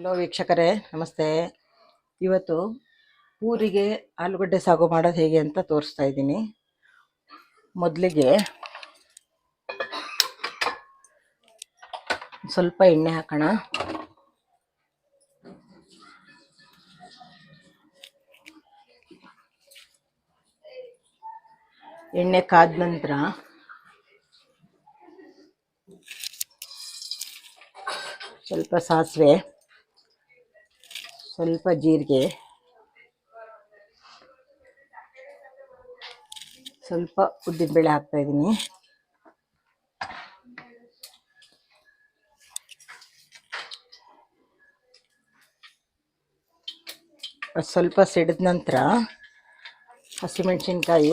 Hello ವೀಕ್ಷಕರೇ, ನಮಸ್ತೆ. ಇವತ್ತು ಪೂರಿಗೆ ಆಲೂಗಡ್ಡೆ ಸಾಗು ಮಾಡೋದು ಹೇಗೆ ಅಂತ ತೋರಿಸ್ತಾ ಇದ್ದೀನಿ. ಮೊದಲಿಗೆ ಸ್ವಲ್ಪ ಎಣ್ಣೆ ಹಾಕೋಣ. ಎಣ್ಣೆ ಕಾದ ನಂತರ ಸ್ವಲ್ಪ ಸಾಸಿವೆ, ಸ್ವಲ್ಪ ಜೀರಿಗೆ, ಸ್ವಲ್ಪ ಉದ್ದಿನಬೇಳೆ ಹಾಕ್ತಾ ಇದ್ದೀನಿ. ಸ್ವಲ್ಪ ಸಿಡಿದ ನಂತರ ಹಸಿಮೆಣಸಿನ್ಕಾಯಿ,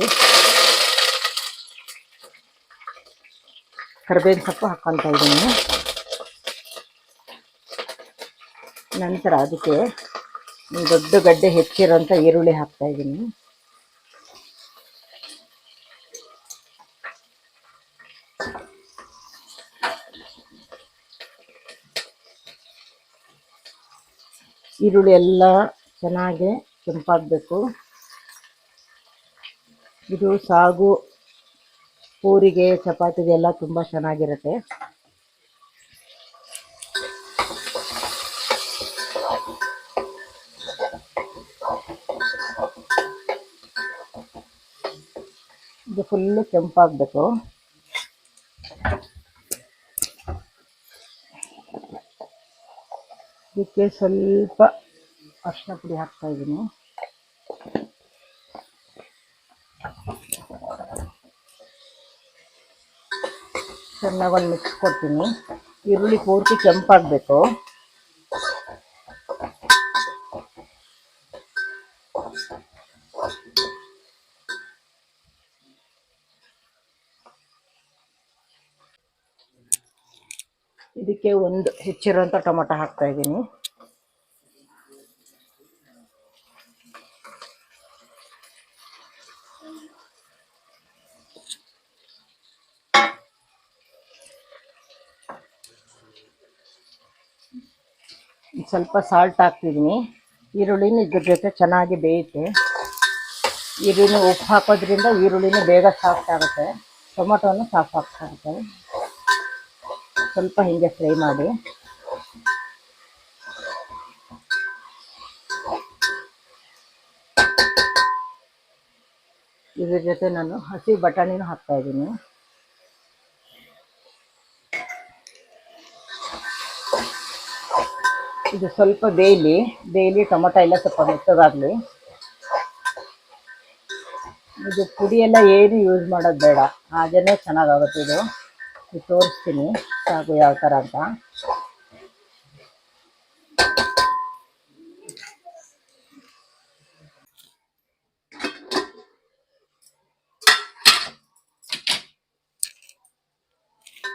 ಕರಿಬೇವಿನ ಸೊಪ್ಪು ಹಾಕ್ಕೊತಾ ಇದ್ದೀನಿ. ನಂತರ ಅದಕ್ಕೆ ದೊಡ್ಡ ಗಡ್ಡೆ ಹೆಚ್ಚಿರೋಂಥ ಈರುಳ್ಳಿ ಹಾಕ್ತಾ ಇದ್ದೀನಿ. ಈರುಳ್ಳಿ ಎಲ್ಲ ಚೆನ್ನಾಗಿ ಕೆಂಪಾಗಬೇಕು. ಇದು ಸಾಗು ಪೂರಿಗೆ ಚಪಾತಿಗೆ ಎಲ್ಲ ತುಂಬ ಚೆನ್ನಾಗಿರುತ್ತೆ. ಇದು ಫುಲ್ಲು ಕೆಂಪಾಗಬೇಕು. ಇದಕ್ಕೆ ಸ್ವಲ್ಪ ಅರಿಶಿನ ಪುಡಿ ಹಾಕ್ತಾ ಇದ್ದೀನಿ. ಚೆನ್ನಾಗಿ ಒಂದು ಮಿಕ್ಸ್ ಕೊಡ್ತೀನಿ. ಈರುಳ್ಳಿ ಪೂರ್ತಿ ಕೆಂಪಾಗಬೇಕು. ಇದಕ್ಕೆ ಒಂದು ಹೆಚ್ಚಿರೋಂಥ ಟೊಮೊಟೊ ಹಾಕ್ತಾ ಇದ್ದೀನಿ. ಸ್ವಲ್ಪ ಸಾಲ್ಟ್ ಹಾಕ್ತಿದ್ದೀನಿ. ಈರುಳ್ಳಿನೂ ಇದ್ರ ಜೊತೆ ಚೆನ್ನಾಗಿ ಬೇಯುತ್ತೆ. ಈರುಳ್ಳಿ ಉಪ್ಪು ಹಾಕೋದ್ರಿಂದ ಈರುಳ್ಳಿನೂ ಬೇಗ ಸಾಫ್ಟ್ ಆಗುತ್ತೆ, ಟೊಮೊಟೊನು ಸಾಫ್ಟ್ ಆಗುತ್ತೆ. ಸ್ವಲ್ಪ ಹೀಗೆ ಫ್ರೈ ಮಾಡಿ. ಇದ್ರ ಜೊತೆ ನಾನು ಹಸಿ ಬಟಾಣಿನೂ ಹಾಕ್ತಾ ಇದ್ದೀನಿ. ಇದು ಸ್ವಲ್ಪ ಬೇಯಲಿ ಟೊಮೊಟೊ ಎಲ್ಲ ಸ್ವಲ್ಪ ಮೆತ್ತಗಾಗಲಿ. ಇದು ಪುಡಿ ಎಲ್ಲ ಏನು ಯೂಸ್ ಮಾಡೋದು ಬೇಡ, ಹಾಗೇ ಚೆನ್ನಾಗಾಗುತ್ತೆ. ಇದು ತೋರಿಸ್ತೀನಿ ಸಾಗು ಯಾವ ಥರ ಅಂತ.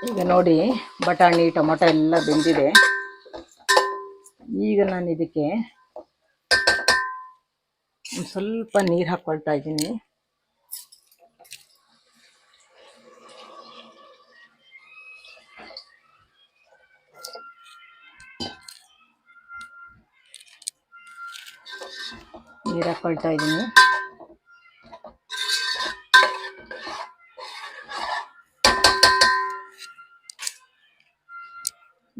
ಈಗ ನೋಡಿ, ಬಟಾಣಿ ಟೊಮೊಟೊ ಎಲ್ಲ ಬೆಂದಿದೆ. ಈಗ ನಾನು ಇದಕ್ಕೆ ಒಂದು ಸ್ವಲ್ಪ ನೀರು ಹಾಕ್ಕೊಳ್ತಾ ಇದ್ದೀನಿ. ನೀರು ಹಾಕ್ಕೊಳ್ತಾ ಇದ್ದೀನಿ.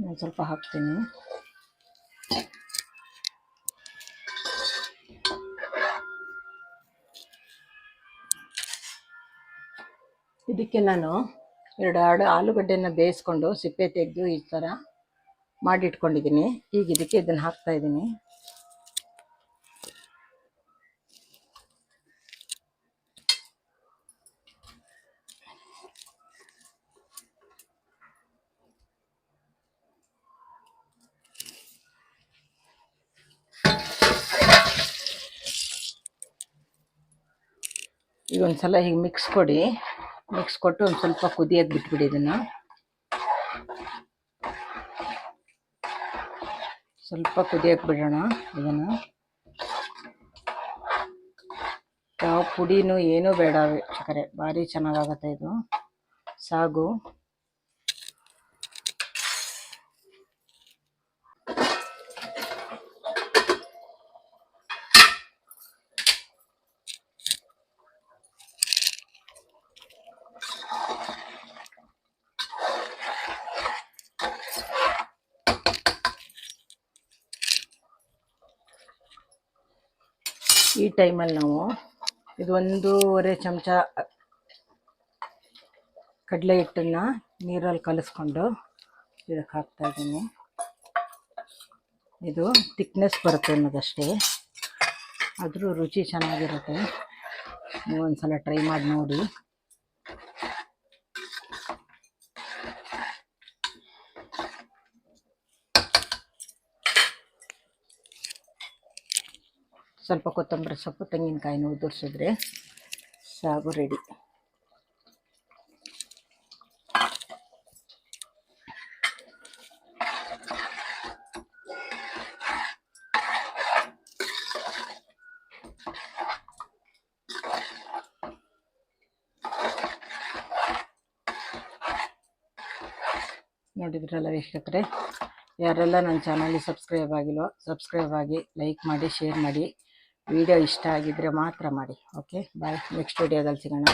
ನಾನು ಸ್ವಲ್ಪ ಹಾಕ್ತೀನಿ. ಇದಕ್ಕೆ ನಾನು ಎರಡು ಆಲೂಗಡ್ಡೆನ ಬೇಯಿಸ್ಕೊಂಡು ಸಿಪ್ಪೆ ತೆಗೆದು ಈ ಥರ ಮಾಡಿಟ್ಕೊಂಡಿದ್ದೀನಿ. ಈಗ ಇದಕ್ಕೆ ಇದನ್ನು ಹಾಕ್ತಾ ಇದ್ದೀನಿ. ಈಗ ಒಂದು ಸಲ ಹೀಗೆ ಮಿಕ್ಸ್ ಕೊಟ್ಟು ಒಂದು ಸ್ವಲ್ಪ ಕುದಿಯೋಕೆ ಬಿಟ್ಬಿಡಿ. ಇದನ್ನು ಸ್ವಲ್ಪ ಕುದಿಯೋಕೆ ಬಿಡೋಣ. ಇದನ್ನು ಯಾವ ಪುಡಿನೂ ಏನೂ ಬೇಡ ವೀಕ್ಷಕರೇ, ಭಾರಿ ಚೆನ್ನಾಗಾಗುತ್ತೆ ಇದು ಸಾಗು. ಈ ಟೈಮಲ್ಲಿ ನಾವು ಇದು 1.5 ಚಮಚ ಕಡಲೆ ಹಿಟ್ಟನ್ನು ನೀರಲ್ಲಿ ಕಲಿಸ್ಕೊಂಡು ಇದಕ್ಕೆ ಹಾಕ್ತಾಯಿದ್ದೀನಿ. ಇದು ತಿಕ್ನೆಸ್ ಬರುತ್ತೆ ಅನ್ನೋದಷ್ಟೇ, ಆದರೂ ರುಚಿ ಚೆನ್ನಾಗಿರುತ್ತೆ. ನೀವು ಒಂದ್ಸಲ ಟ್ರೈ ಮಾಡಿ ನೋಡಿ. ಸ್ವಲ್ಪ ಕೊತ್ತಂಬರಿ ಸೊಪ್ಪು, ತೆಂಗಿನಕಾಯಿನ ಉದುರಿಸಿದ್ರೆ ಸಾಗು ರೆಡಿ. ನೋಡಿದ್ರಲ್ಲ ವೀಕ್ಷಕರೇ, ಯಾರೆಲ್ಲ ನನ್ನ ಚಾನಲ್ಗೆ ಸಬ್ಸ್ಕ್ರೈಬ್ ಆಗಿಲ್ವೋ ಸಬ್ಸ್ಕ್ರೈಬ್ ಆಗಿ, ಲೈಕ್ ಮಾಡಿ, ಶೇರ್ ಮಾಡಿ. ವಿಡಿಯೋ ಇಷ್ಟ ಆಗಿದ್ದರೆ ಮಾತ್ರ ಮಾಡಿ. ಓಕೆ, ಬಾಯ್. ನೆಕ್ಸ್ಟ್ ವಿಡಿಯೋದಲ್ಲಿ ಸಿಗೋಣ.